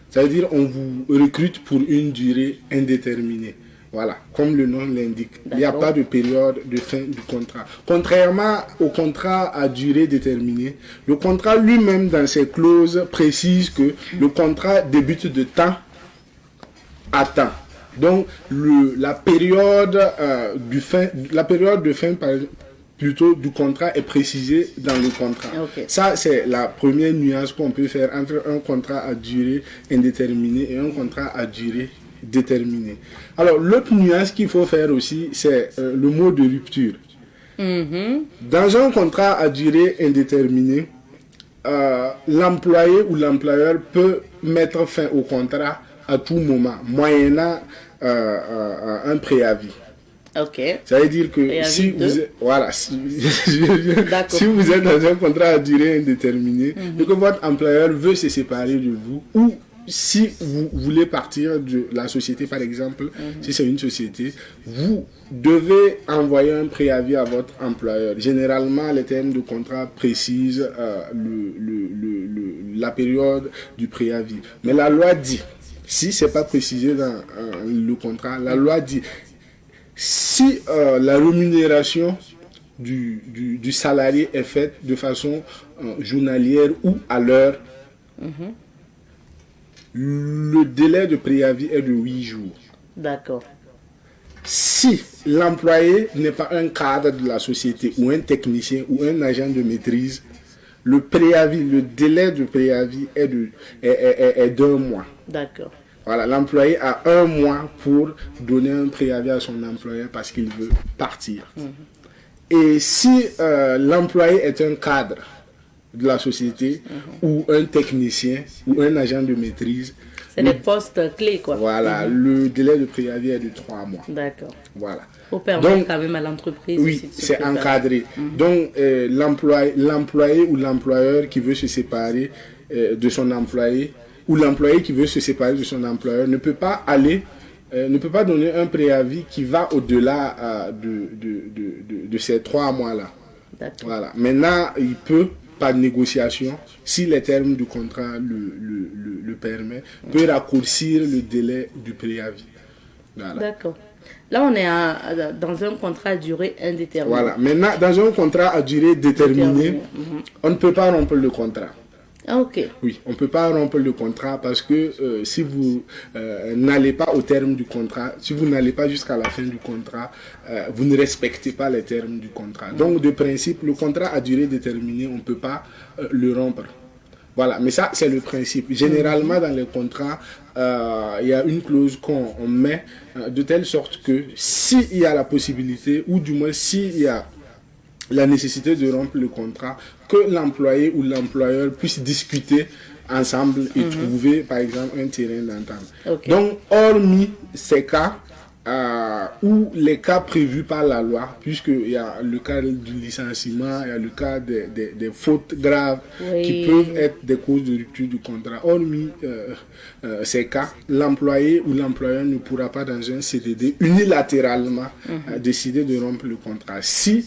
C'est-à-dire on vous recrute pour une durée indéterminée. Voilà, comme le nom l'indique. Il n'y a pas de période de fin du contrat. Contrairement au contrat à durée déterminée, le contrat lui-même dans ses clauses précise que le contrat débute de temps à temps. Donc la période de fin du contrat est précisée dans le contrat. Ça, c'est la première nuance qu'on peut faire entre un contrat à durée indéterminée et un contrat à durée déterminée. Alors, l'autre nuance qu'il faut faire aussi, c'est le mot de rupture. Dans un contrat à durée indéterminée, l'employé ou l'employeur peut mettre fin au contrat à tout moment, moyennant un préavis. Ça veut dire que si vous êtes dans un contrat à durée indéterminée et que votre employeur veut se séparer de vous, ou si vous voulez partir de la société, par exemple, si c'est une société, vous devez envoyer un préavis à votre employeur. Généralement, les termes de contrat précisent la période du préavis. Mais la loi dit, si ce n'est pas précisé dans le contrat, la loi dit, si la rémunération du salarié est faite de façon journalière ou à l'heure, le délai de préavis est de 8 jours. D'accord. Si l'employé n'est pas un cadre de la société ou un technicien ou un agent de maîtrise, le délai de préavis est d'1 mois. D'accord. Voilà, l'employé a 1 mois pour donner un préavis à son employeur parce qu'il veut partir. Et si l'employé est un cadre de la société ou un technicien ou un agent de maîtrise, c'est des postes clés, quoi. Voilà, le délai de préavis est de 3 mois. D'accord. Voilà. Pour permettre quand même à l'entreprise. Oui, c'est encadré. Donc, l'employé ou l'employeur qui veut se séparer de son employé, ou l'employé qui veut se séparer de son employeur ne peut pas donner un préavis qui va au-delà de ces 3 mois-là. Voilà. Maintenant, il peut, par négociation, si les termes du contrat le permettent, peut raccourcir le délai du préavis. Voilà. D'accord. Là, on est dans un contrat à durée indéterminée. Voilà. Maintenant, dans un contrat à durée déterminée, on ne peut pas rompre le contrat. Ah, ok. Oui, on ne peut pas rompre le contrat parce que si vous n'allez pas au terme du contrat, si vous n'allez pas jusqu'à la fin du contrat, vous ne respectez pas les termes du contrat. Donc, de principe, le contrat à durée déterminée, on ne peut pas le rompre. Voilà, mais ça, c'est le principe. Généralement, dans les contrats, il y a une clause qu'on met de telle sorte que s'il y a la possibilité, ou du moins s'il y a la nécessité de rompre le contrat, que l'employé ou l'employeur puisse discuter ensemble et trouver, par exemple, un terrain d'entente. Okay. Donc, hormis ces cas, ou les cas prévus par la loi, puisqu'il y a le cas du licenciement, il y a le cas des fautes graves qui peuvent être des causes de rupture du contrat. Hormis ces cas, l'employé ou l'employeur ne pourra pas dans un CDD unilatéralement décider de rompre le contrat. Si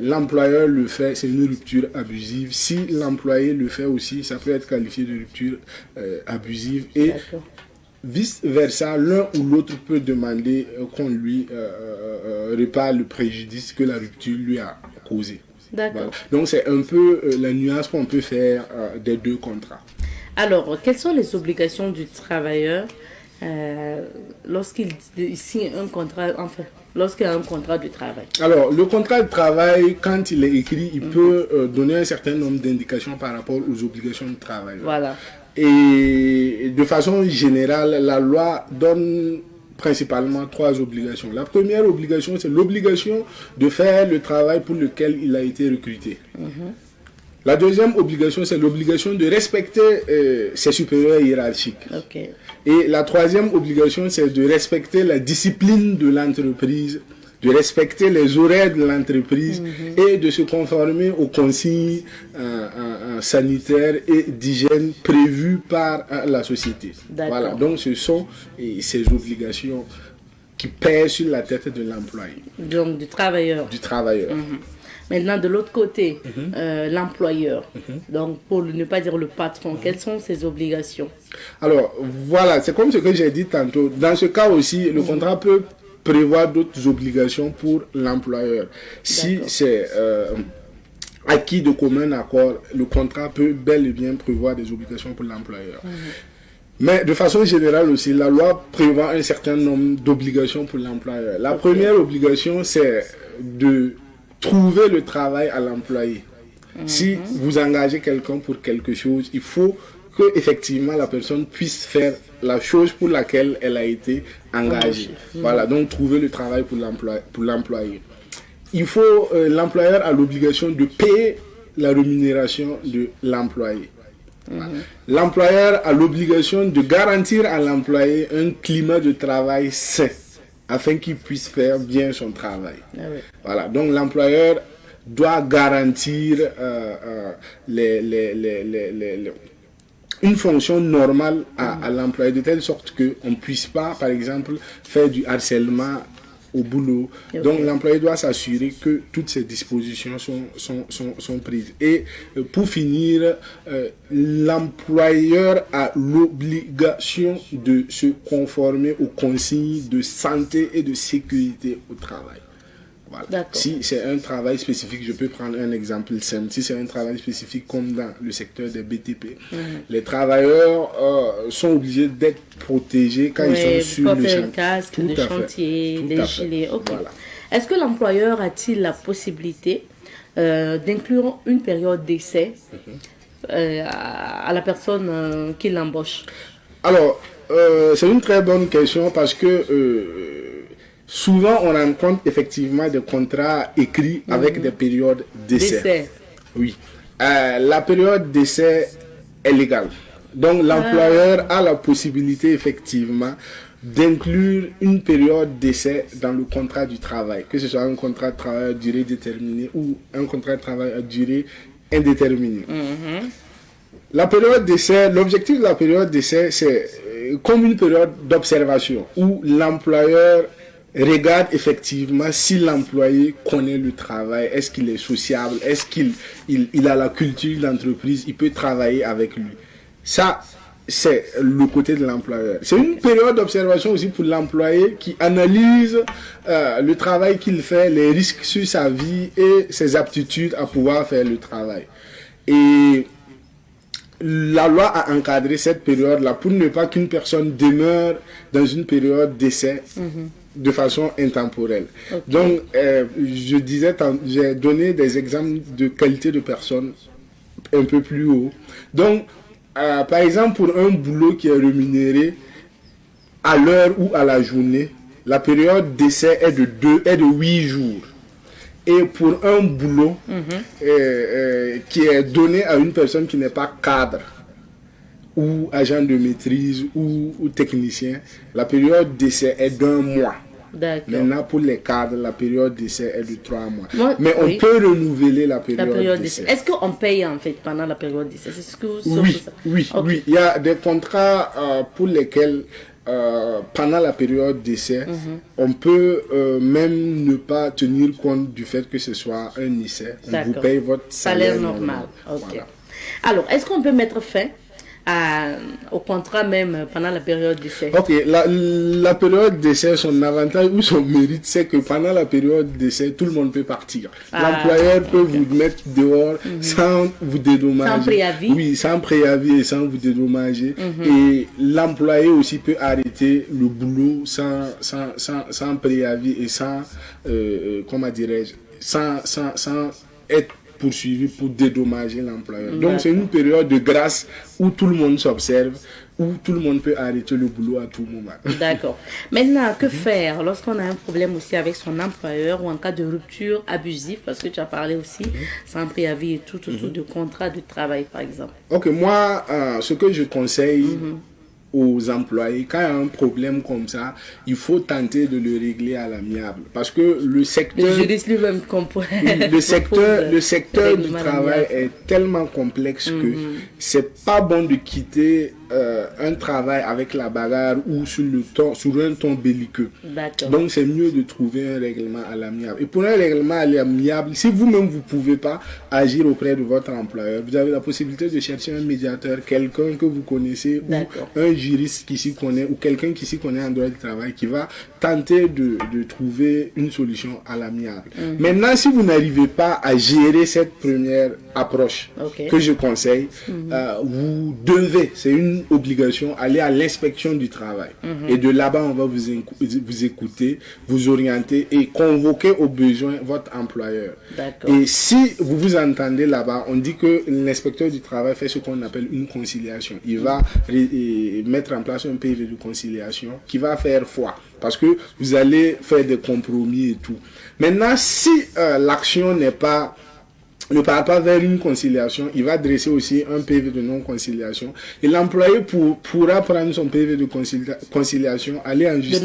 l'employeur le fait, c'est une rupture abusive. Si l'employé le fait aussi, ça peut être qualifié de rupture abusive. Et vice-versa, l'un ou l'autre peut demander qu'on lui répare le préjudice que la rupture lui a causé. D'accord. Voilà. Donc c'est un peu la nuance qu'on peut faire des deux contrats. Alors, quelles sont les obligations du travailleur lorsqu'il signe un contrat, enfin, lorsqu'il y a un contrat de travail? Alors, le contrat de travail, quand il est écrit, il peut donner un certain nombre d'indications par rapport aux obligations du travail. Voilà. Et de façon générale, la loi donne principalement 3 obligations. La première obligation, c'est l'obligation de faire le travail pour lequel il a été recruté. La deuxième obligation, c'est l'obligation de respecter ses supérieurs hiérarchiques. Okay. Et la troisième obligation, c'est de respecter la discipline de l'entreprise, de respecter les horaires de l'entreprise et de se conformer aux consignes sanitaires et d'hygiène prévues par la société. Voilà, donc ce sont ces obligations qui pèsent sur la tête de l'employé. Donc du travailleur. Du travailleur. Maintenant, de l'autre côté, l'employeur, donc pour ne pas dire le patron, quelles sont ses obligations? Alors, voilà, c'est comme ce que j'ai dit tantôt. Dans ce cas aussi, le contrat peut prévoir d'autres obligations pour l'employeur. Si c'est acquis de commun accord, le contrat peut bel et bien prévoir des obligations pour l'employeur. Mais de façon générale aussi, la loi prévoit un certain nombre d'obligations pour l'employeur. La première obligation, c'est de trouver le travail à l'employé. Si vous engagez quelqu'un pour quelque chose, il faut que effectivement la personne puisse faire la chose pour laquelle elle a été engagée. Voilà, donc trouver le travail pour l'employé. Il faut, l'employeur a l'obligation de payer la rémunération de l'employé. Voilà. L'employeur a l'obligation de garantir à l'employé un climat de travail sain afin qu'il puisse faire bien son travail. Voilà, donc l'employeur doit garantir une fonction normale à l'employé, de telle sorte qu'on ne puisse pas, par exemple, faire du harcèlement au boulot. Donc l'employé doit s'assurer que toutes ces dispositions sont prises. Et pour finir, l'employeur a l'obligation de se conformer aux consignes de santé et de sécurité au travail. Voilà. Si c'est un travail spécifique, je peux prendre un exemple simple. Si c'est un travail spécifique comme dans le secteur des BTP, les travailleurs sont obligés d'être protégés quand ils sont sur le chantier. Casque de chantier, les gilets. Voilà. Est-ce que l'employeur a-t-il la possibilité d'inclure une période d'essai à la personne qui l'embauche? Alors, c'est une très bonne question parce que souvent, on rencontre effectivement des contrats écrits avec des périodes d'essai. Oui. La période d'essai est légale. Donc, l'employeur a la possibilité effectivement d'inclure une période d'essai dans le contrat du travail, que ce soit un contrat de travail à durée déterminée ou un contrat de travail à durée indéterminée. La période d'essai, l'objectif de la période d'essai, c'est comme une période d'observation où l'employeur regarde effectivement si l'employé connaît le travail, est-ce qu'il est sociable, est-ce qu'il a la culture d'entreprise, il peut travailler avec lui. Ça, c'est le côté de l'employeur. C'est une période d'observation aussi pour l'employé qui analyse le travail qu'il fait, les risques sur sa vie et ses aptitudes à pouvoir faire le travail. Et la loi a encadré cette période-là pour ne pas qu'une personne demeure dans une période d'essai de façon intemporelle. Okay. Donc, je disais, j'ai donné des exemples de qualité de personnes un peu plus haut. Donc, par exemple, pour un boulot qui est rémunéré à l'heure ou à la journée, la période d'essai est de 8 jours. Et pour un boulot qui est donné à une personne qui n'est pas cadre ou agent de maîtrise ou technicien, la période d'essai est d'1 mois. Maintenant, pour les cadres, la période d'essai est de 3 mois. Mais on peut renouveler la période d'essai. Est-ce qu'on paye en fait pendant la période d'essai? C'est ce que oui. Il y a des contrats pour lesquels pendant la période d'essai, on peut même ne pas tenir compte du fait que ce soit un essai. On vous paye votre salaire normal. Voilà. Alors, est-ce qu'on peut mettre fin au contrat même pendant la période d'essai? Ok, la période d'essai, son avantage ou son mérite, c'est que pendant la période d'essai, tout le monde peut partir. L'employeur peut vous mettre dehors sans vous dédommager. Sans préavis? Oui, sans préavis et sans vous dédommager. Et l'employé aussi peut arrêter le boulot sans préavis et sans, comment dirais-je, sans être poursuivi pour dédommager l'employeur. Donc c'est une période de grâce où tout le monde s'observe, où tout le monde peut arrêter le boulot à tout moment. D'accord. Maintenant, que faire lorsqu'on a un problème aussi avec son employeur ou en cas de rupture abusive, parce que tu as parlé aussi sans préavis et tout de contrat de travail par exemple. Ok, moi, ce que je conseille aux employés, quand il y a un problème comme ça, il faut tenter de le régler à l'amiable. Parce que le secteur... Le secteur du travail est tellement complexe que c'est pas bon de quitter un travail avec la bagarre ou sur un ton belliqueux. Donc c'est mieux de trouver un règlement à l'amiable. Et pour un règlement à l'amiable, si vous-même vous pouvez pas agir auprès de votre employeur, vous avez la possibilité de chercher un médiateur, quelqu'un que vous connaissez ou un juriste qui s'y connaît ou quelqu'un qui s'y connaît en droit du travail qui va tenter de trouver une solution à l'amiable. Maintenant, si vous n'arrivez pas à gérer cette première approche que je conseille, vous devez, c'est une obligation, aller à l'inspection du travail. Et de là-bas, on va vous écouter, vous orienter et convoquer au besoin votre employeur. Et si vous vous entendez là-bas, on dit que l'inspecteur du travail fait ce qu'on appelle une conciliation. Il va mettre en place un PV de conciliation qui va faire foi. Parce que vous allez faire des compromis et tout. Maintenant, si l'action ne part pas vers une conciliation, il va dresser aussi un PV de non-conciliation. Et l'employé pourra prendre son PV de conciliation, aller en justice.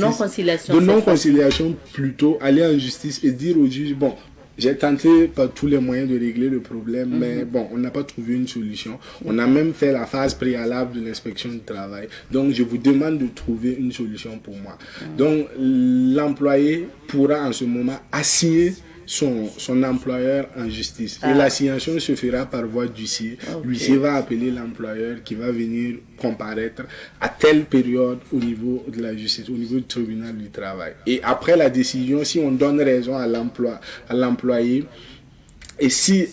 De non-conciliation plutôt, aller en justice et dire au juge, bon, j'ai tenté par tous les moyens de régler le problème, mais bon, on n'a pas trouvé une solution. On a même fait la phase préalable de l'inspection du travail. Donc, je vous demande de trouver une solution pour moi. Donc, l'employé pourra en ce moment assigner son employeur en justice. Et l'assignation se fera par voie d'huissier. L'huissier va appeler l'employeur qui va venir comparaître à telle période au niveau de la justice, au niveau du tribunal du travail. Et après la décision, si on donne raison à l'employé, et si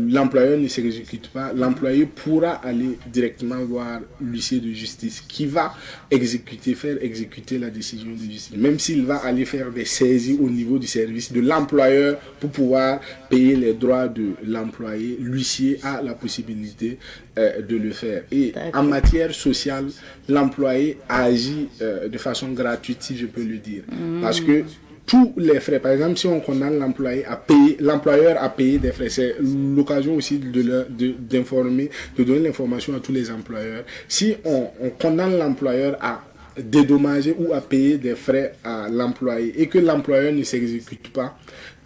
l'employeur ne s'exécute pas, l'employé pourra aller directement voir l'huissier de justice qui va faire exécuter la décision de justice. Même s'il va aller faire des saisies au niveau du service de l'employeur pour pouvoir payer les droits de l'employé, l'huissier a la possibilité de le faire. Et en matière sociale, l'employé agit de façon gratuite, si je peux le dire. Parce que tous les frais, par exemple, si on condamne l'employeur à payer des frais, c'est l'occasion aussi d'informer, de donner l'information à tous les employeurs. Si on condamne l'employeur à dédommager ou à payer des frais à l'employé et que l'employeur ne s'exécute pas,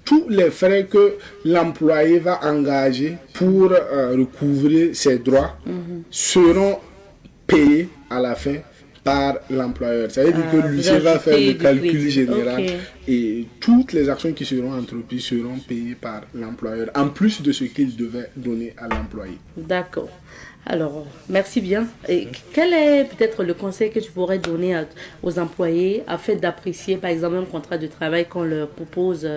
tous les frais que l'employé va engager pour recouvrer ses droits seront payés à la fin par l'employeur. Ça veut dire que l'huissier va faire le calcul général et toutes les actions qui seront entreprises seront payées par l'employeur, en plus de ce qu'il devait donner à l'employé. D'accord. Alors, merci bien. Et quel est peut-être le conseil que tu pourrais donner aux employés afin d'apprécier, par exemple, un contrat de travail qu'on leur propose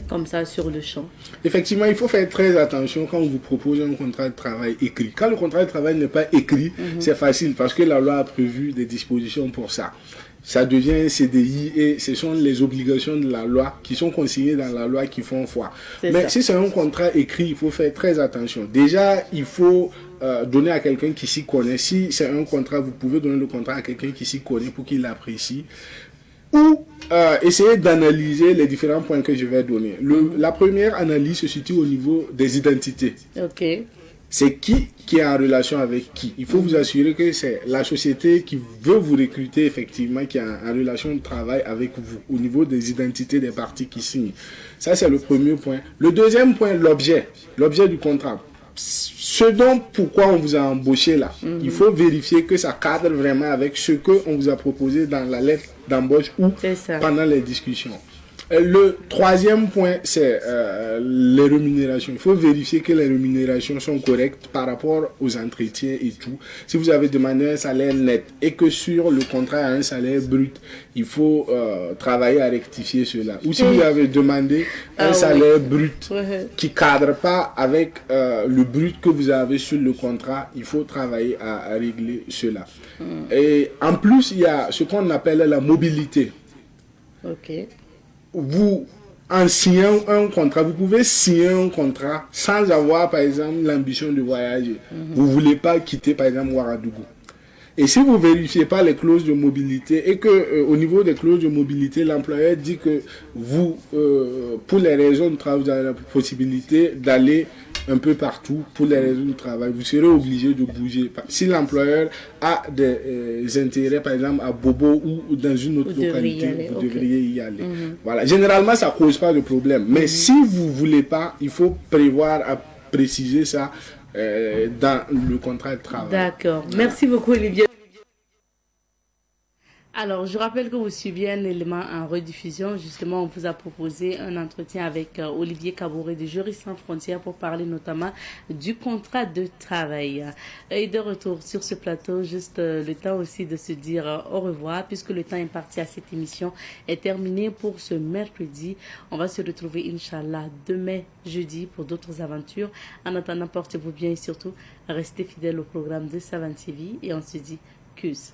comme ça sur le champ? Effectivement, il faut faire très attention quand on vous propose un contrat de travail écrit. Quand le contrat de travail n'est pas écrit, c'est facile parce que la loi a prévu des dispositions pour ça. Ça devient un CDI et ce sont les obligations de la loi qui sont consignées dans la loi qui font foi. Mais si c'est un contrat écrit, il faut faire très attention. Déjà, il faut donner à quelqu'un qui s'y connaît. Si c'est un contrat, vous pouvez donner le contrat à quelqu'un qui s'y connaît pour qu'il l'apprécie. Ou essayer d'analyser les différents points que je vais donner. La première analyse se situe au niveau des identités. Ok. C'est qui est en relation avec qui. Il faut vous assurer que c'est la société qui veut vous recruter, effectivement, qui est en relation de travail avec vous, au niveau des identités des parties qui signent. Ça, c'est le premier point. Le deuxième point, l'objet du contrat. Ce dont pourquoi on vous a embauché là, il faut vérifier que ça cadre vraiment avec ce qu'on vous a proposé dans la lettre d'embauche ou pendant les discussions. Le troisième point, c'est les rémunérations. Il faut vérifier que les rémunérations sont correctes par rapport aux entretiens et tout. Si vous avez demandé un salaire net et que sur le contrat il y a un salaire brut, il faut travailler à rectifier cela. Ou si vous avez demandé un salaire brut qui ne cadre pas avec le brut que vous avez sur le contrat, il faut travailler à régler cela. Et en plus, il y a ce qu'on appelle la mobilité. Ok. Vous, en signant un contrat, vous pouvez signer un contrat sans avoir, par exemple, l'ambition de voyager. Vous ne voulez pas quitter, par exemple, Ouagadougou. Et si vous ne vérifiez pas les clauses de mobilité et que au niveau des clauses de mobilité, l'employeur dit que vous, pour les raisons de travail, vous avez la possibilité d'aller un peu partout pour les raisons de travail, vous serez obligé de bouger. Si l'employeur a des intérêts, par exemple à Bobo ou dans une autre localité, vous devriez y aller. Voilà. Généralement, ça ne cause pas de problème. Mais si vous ne voulez pas, il faut prévoir à préciser ça dans le contrat de travail. D'accord. Merci beaucoup, Olivier. Alors, je rappelle que vous suiviez un élément en rediffusion. Justement, on vous a proposé un entretien avec Olivier Kabouré de Juristes sans frontières pour parler notamment du contrat de travail. Et de retour sur ce plateau, juste le temps aussi de se dire au revoir puisque le temps imparti à cette émission est terminé pour ce mercredi. On va se retrouver, Inch'Allah, demain, jeudi, pour d'autres aventures. En attendant, portez-vous bien et surtout, restez fidèles au programme de Savane TV et on se dit, cues.